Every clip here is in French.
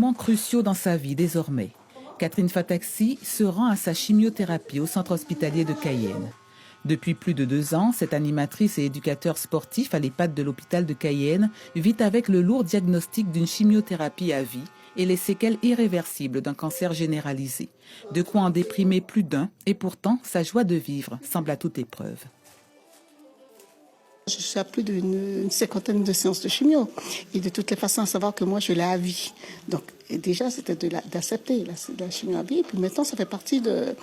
moments cruciaux dans sa vie désormais. Catherine Fataxi se rend à sa chimiothérapie au centre hospitalier de Cayenne. Depuis plus de 2 ans, cette animatrice et éducateur sportif à l'EHPAD de l'hôpital de Cayenne vit avec le lourd diagnostic d'une chimiothérapie à vie et les séquelles irréversibles d'un cancer généralisé. De quoi en déprimer plus d'un, et pourtant, sa joie de vivre semble à toute épreuve. Je suis à plus d'une 50aine de séances de chimio. Et de toutes les façons, à savoir que moi, je l'ai à vie. Donc, déjà, c'était d'accepter la chimio à vie. Et puis maintenant, ça fait partie de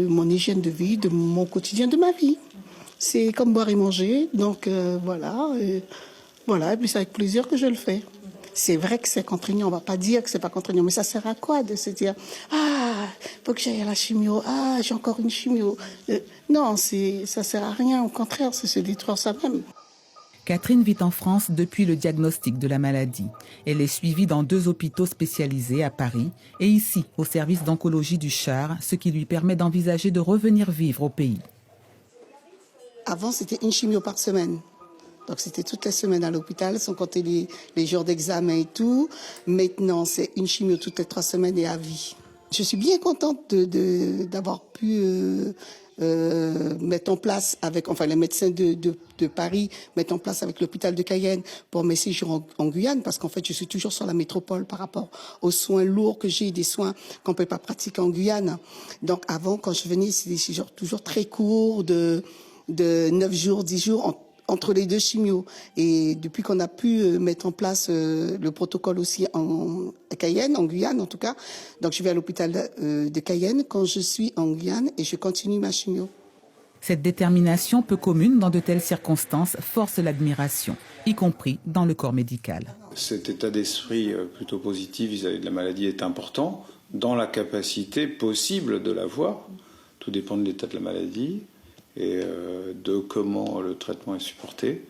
mon hygiène de vie, de mon quotidien, de ma vie. C'est comme boire et manger. Donc, voilà. Et puis, c'est avec plaisir que je le fais. C'est vrai que c'est contraignant, on ne va pas dire que c'est pas contraignant, mais ça sert à quoi de se dire « Ah, faut que j'aille à la chimio, ah, j'ai encore une chimio ». Non, ça sert à rien, au contraire, c'est se détruire soi-même. Catherine vit en France depuis le diagnostic de la maladie. Elle est suivie dans 2 hôpitaux spécialisés à Paris et ici, au service d'oncologie du Char, ce qui lui permet d'envisager de revenir vivre au pays. Avant, c'était une chimio par semaine. Donc, c'était toutes les semaines à l'hôpital, sans compter les jours d'examen et tout. Maintenant, c'est une chimio toutes les 3 semaines et à vie. Je suis bien contente d'avoir pu mettre en place les médecins de Paris mettent en place avec l'hôpital de Cayenne pour mes séjours en Guyane, parce qu'en fait, je suis toujours sur la métropole par rapport aux soins lourds que j'ai, des soins qu'on peut pas pratiquer en Guyane. Donc, avant, quand je venais, c'était des séjours toujours très courts, de 9 jours, 10 jours, entre les 2 chimios. Et depuis qu'on a pu mettre en place le protocole aussi à Cayenne, en Guyane en tout cas, donc je vais à l'hôpital de Cayenne quand je suis en Guyane et je continue ma chimio. Cette détermination peu commune dans de telles circonstances force l'admiration, y compris dans le corps médical. Cet état d'esprit plutôt positif vis-à-vis de la maladie est important, dans la capacité possible de l'avoir. Tout dépend de l'état de la maladie et de comment le traitement est supporté.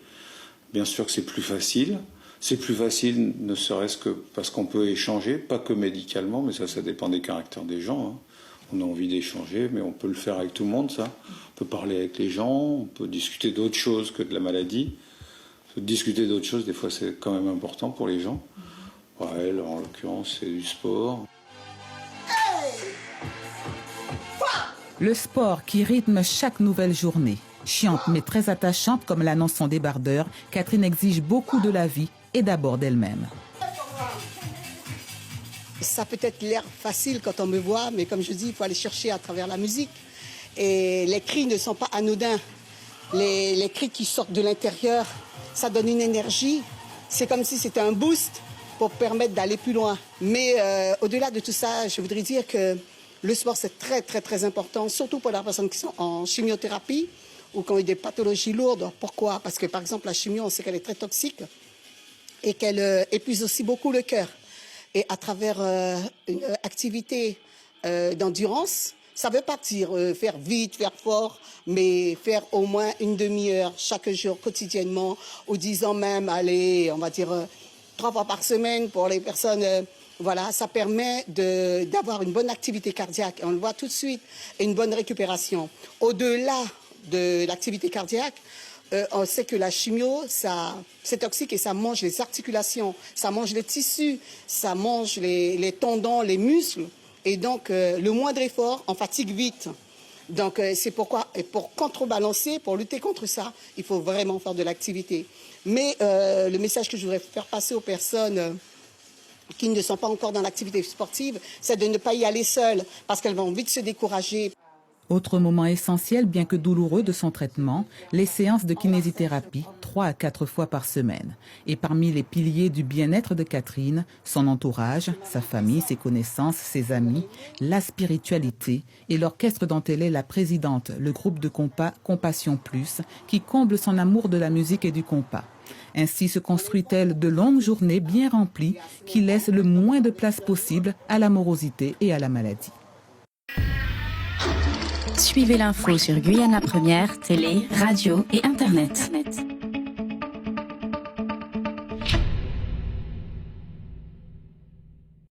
Bien sûr que c'est plus facile. C'est plus facile ne serait-ce que parce qu'on peut échanger, pas que médicalement, mais ça dépend des caractères des gens. Hein. On a envie d'échanger, mais on peut le faire avec tout le monde, ça. On peut parler avec les gens, on peut discuter d'autres choses que de la maladie. Discuter d'autres choses, des fois, c'est quand même important pour les gens. Ouais, alors, en l'occurrence, c'est du sport. Le sport qui rythme chaque nouvelle journée. Chiante mais très attachante comme l'annonce son débardeur, Catherine exige beaucoup de la vie et d'abord d'elle-même. Ça peut être l'air facile quand on me voit, mais comme je dis, il faut aller chercher à travers la musique. Et les cris ne sont pas anodins. Les cris qui sortent de l'intérieur, ça donne une énergie. C'est comme si c'était un boost pour permettre d'aller plus loin. Mais au-delà de tout ça, je voudrais dire que le sport, c'est très, très, très important, surtout pour les personnes qui sont en chimiothérapie ou qui ont eu des pathologies lourdes. Pourquoi? Parce que, par exemple, la chimio, on sait qu'elle est très toxique et qu'elle épuise aussi beaucoup le cœur. Et à travers une activité d'endurance, ça veut pas dire faire vite, faire fort, mais faire au moins une demi-heure chaque jour, quotidiennement, ou disons même, allez, on va dire 3 fois par semaine pour les personnes... Voilà, ça permet d'avoir une bonne activité cardiaque. Et on le voit tout de suite, et une bonne récupération. Au-delà de l'activité cardiaque, on sait que la chimio, c'est toxique et ça mange les articulations, ça mange les tissus, ça mange les tendons, les muscles. Et donc, le moindre effort, on fatigue vite. Donc, c'est pourquoi, et pour contrebalancer, pour lutter contre ça, il faut vraiment faire de l'activité. Mais le message que je voudrais faire passer aux personnes... qui ne sont pas encore dans l'activité sportive, c'est de ne pas y aller seules, parce qu'elles vont vite se décourager. Autre moment essentiel, bien que douloureux, de son traitement, les séances de kinésithérapie, 3 à 4 fois par semaine. Et parmi les piliers du bien-être de Catherine, son entourage, sa famille, ses connaissances, ses amis, la spiritualité et l'orchestre dont elle est la présidente, le groupe de compas Compassion Plus, qui comble son amour de la musique et du compas. Ainsi se construit-elle de longues journées bien remplies qui laissent le moins de place possible à la morosité et à la maladie. Suivez l'info sur Guyana Première, télé, radio et Internet.